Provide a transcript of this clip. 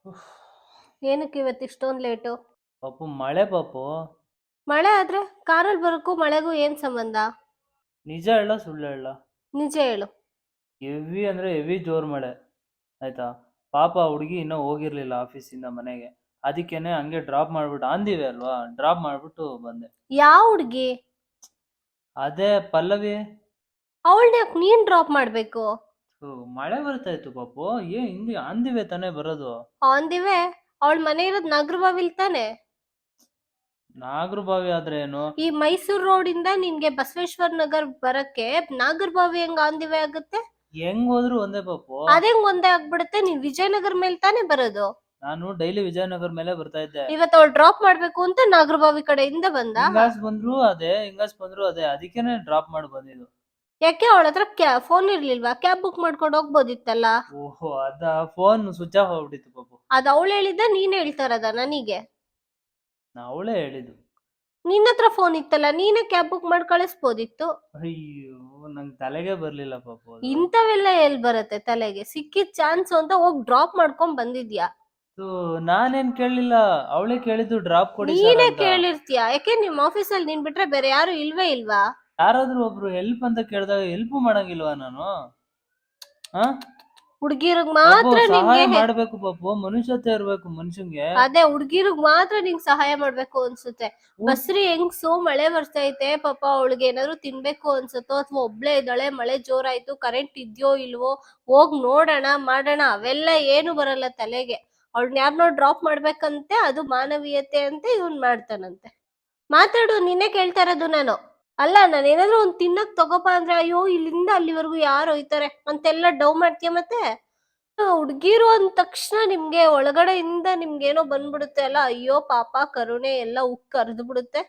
ಉಫ್. ಏನಕ್ಕೆ ಇವತ್ತು ಇಷ್ಟೊಂದು ಲೇಟು? ಪಾಪು ಮಳೆ ಪಾಪು. ಮಳೆ ಆದ್ರೆ ಕಾರಲ್ಲಿ ಬರೋಕ್ಕೂ ಮಳೆಗೂ ಏನ್ ಸಂಬಂಧ? ನಿಜ ಹೇಳ ಸುಳ್ಳು ಹೇಳ? ನಿಜ ಹೇಳು. ಹೆವಿ ಅಂದ್ರೆ ಹೆವಿ ಜೋರ್ ಮಳೆ. ಆಯ್ತಾ? ಪಾಪ ಹುಡುಗಿ ಇನ್ನೂ ಹೋಗಿರ್ಲಿಲ್ಲ ಆಫೀಸಿಂದ ಮನೆಗೆ. ಅದಕ್ಕೇನೆ ಹಂಗೆ ಡ್ರಾಪ್ ಮಾಡ್ಬಿಟ್ಟು ಆಂದಿವೆ ಅಲ್ವಾ, ಡ್ರಾಪ್ ಮಾಡ್ಬಿಟ್ಟು ಬಂದೆ. ಯಾವ ಹುಡ್ಗಿ? ಅದೇ ಪಲ್ಲವಿ. ಅವಳನ್ನ ಯಾಕೆ ನೀನ್ ಡ್ರಾಪ್ ಮಾಡ್ಬೇಕು? ಮಳೆ ಬರ್ತಾ ಇತ್ತು ಪಾಪು. ಹಿಂದೆ ಆಂದಿವೆ ತಾನೇ ಬರೋದು. On the way. ಅವಳ ಮನೆ ಇರೋದು ನಾಗರಬಾವಿಲ್ ತಾನೆ? ನಾಗರಬಾವಿ ಆದ್ರೆ ಏನು? ಈ ಮೈಸೂರು ರೋಡ್ ಇಂದ ನಿನ್ಗೆ ಬಸವೇಶ್ವರ ನಗರ್ ಬರಕ್ಕೆ ನಾಗರಬಾವಿ ಹೆಂಗ್ ಆನ್ ದಿ ವೇ ಆಗುತ್ತೆ? ಹೆಂಗ್ ಹೋದ್ರು ಒಂದೇ ಪಾಪು. ಅದೇಂಗ್ ಒಂದೇ ಆಗ್ಬಿಡುತ್ತೆ? ನೀನ್ ವಿಜಯನಗರ ಮೇಲ್ ತಾನೇ ಬರೋದು? ನಾನು ಡೈಲಿ ವಿಜಯನಗರ ಮೇಲೆ ಬರ್ತಾ ಇದ್ದೆ. ಇವತ್ತು ಅವಳು ಡ್ರಾಪ್ ಮಾಡ್ಬೇಕು ಅಂತ ನಾಗರಬಾವಿ ಕಡೆಯಿಂದ ಬಂದ? ಹಿಂಗಾಸ್ ಬಂದ್ರು ಅದೇ ಅದಕ್ಕೇನೆ ಡ್ರಾಪ್ ಮಾಡಿ ಬಂದಿದ್ದು. ಯಾಕೆ ಅವಳ ಹತ್ರ ಫೋನ್ ಇರ್ಲಿಲ್ವಾ? ಕ್ಯಾಬ್ ಬುಕ್ ಮಾಡ್ಕೊಂಡು ಹೋಗ್ಬೋದಿತ್ತಲ್ಲ? ಓಹೋ, ಅದ ಫೋನ್ ಸ್ವಿಚ್ ಆಫ್ ಆಗ್ಬಿಟ್ಟಿತ್ತು ಪಾಪು. ಅದ್ ಅವಳು ಹೇಳಿದ್ದ ನೀನ್ ಹೇಳ್ತಾ ಇರೋದ ನನಗೆ? ಅವಳೇ ಹೇಳಿದ್ದು. ನಿನ್ನ ಹತ್ರ ಫೋನ್ ಇತ್ತಲ್ಲ, ನೀನೇ ಕ್ಯಾಬ್ ಬುಕ್ ಮಾಡಿ ಕಳಿಸ್ಬೋದಿತ್ತು. ಅಯ್ಯೋ, ನಂಗ್ ತಲೆಗೆ ಬರ್ಲಿಲ್ಲ ಪಾಪು ಅದು. ಇಂಥವೆಲ್ಲ ಎಲ್ ಬರುತ್ತೆ ತಲೆಗೆ? ಸಿಕ್ಕಿದ್ ಚಾನ್ಸ್ ಅಂತ ಹೋಗಿ ಡ್ರಾಪ್ ಮಾಡ್ಕೊಂಡ್ ಬಂದಿದ್ಯಾ? ನಾನೇನ್ ಕೇಳಲಿಲ್ಲ, ಅವಳೇ ಕೇಳಿದ್ದು ಡ್ರಾಪ್ ಕೊಡಿ ಸರ್ ನೀನೇ ಅಂತ. ಕೇಳಿರ್ತೀಯ. ಯಾಕೆ ನಿಮ್ ಆಫೀಸಲ್ಲಿ ನೀನ್ ಬಿಟ್ರೆ ಬೇರೆ ಯಾರು ಇಲ್ವೇ ಇಲ್ವಾ? ಯಾರಾದ್ರೂ ಒಬ್ರು ಹೆಲ್ಪ್ ಅಂತ ಕೇಳಿದಾಗ ಹೆಲ್ಪ್ ಮಾಡಂಗಿಲ್ವಾ ನಾನು? ಹುಡ್ಗಿರ್ಗ್ ಪಾಪು ಮಾತ್ರ ಸಹಾಯ ನಿಂಗೆ ಮಾಡ್ಬೇಕು ಪಾಪು, ಮನುಷ್ಯತೆ ಇರ್ಬೇಕು ಮನುಷ್ಯಂಗೆ. ಅದೇ ಹುಡ್ಗಿರ್ಗ್ ಮಾತ್ರ ನಿಂಗ್ ಸಹಾಯ ಮಾಡ್ಬೇಕು ಅನ್ಸುತ್ತೆ. ಬಸ್ರಿ ಹೆಂಗ್ಸು ಮಳೆ ಬರ್ತೈತೆ, ಪಾಪ ಅವಳಿಗೆ ಏನಾದ್ರು ತಿನ್ಬೇಕು ಅನ್ಸುತ್ತೋ, ಅಥವಾ ಒಬ್ಳೆ ಇದ್ದಾಳೆ, ಮಳೆ ಜೋರಾಯ್ತು, ಕರೆಂಟ್ ಇದ್ಯೋ ಇಲ್ವೋ, ಹೋಗ್ ನೋಡೋಣ ಮಾಡೋಣ, ಅವೆಲ್ಲ ಏನು ಬರಲ್ಲ ತಲೆಗೆ. ಅವಳನ್ನ ಯಾರನ್ನೋ ಡ್ರಾಪ್ ಮಾಡ್ಬೇಕಂತೆ, ಅದು ಮಾನವೀಯತೆ ಅಂತ ಇವ್ನ್ ಮಾಡ್ತಾನಂತೆ. ಮಾತಾಡು, ನಿನ್ನೆ ಕೇಳ್ತಾ ಇರೋದು ನಾನು. ಅಲ್ಲ, ನಾನು ಏನಾದ್ರು ಒಂದ್ ತಿನ್ನಕ್ ತಗೋಪ ಅಂದ್ರೆ ಅಯ್ಯೋ ಇಲ್ಲಿಂದ ಅಲ್ಲಿವರೆಗೂ ಯಾರು ಹೋಯ್ತಾರೆ ಅಂತೆಲ್ಲ ಡೌ ಮಾಡ್ತೀಯ. ಮತ್ತೆ ಹುಡ್ಗಿರು ಅಂದ ತಕ್ಷಣ ನಿಮ್ಗೆ ಒಳಗಡೆಯಿಂದ ನಿಮ್ಗೇನೋ ಬಂದ್ಬಿಡುತ್ತೆ ಅಲ್ಲ, ಅಯ್ಯೋ ಪಾಪ ಕರುಣೆ ಎಲ್ಲ ಉಕ್ಕ ಹರಿದು ಬಿಡುತ್ತೆ.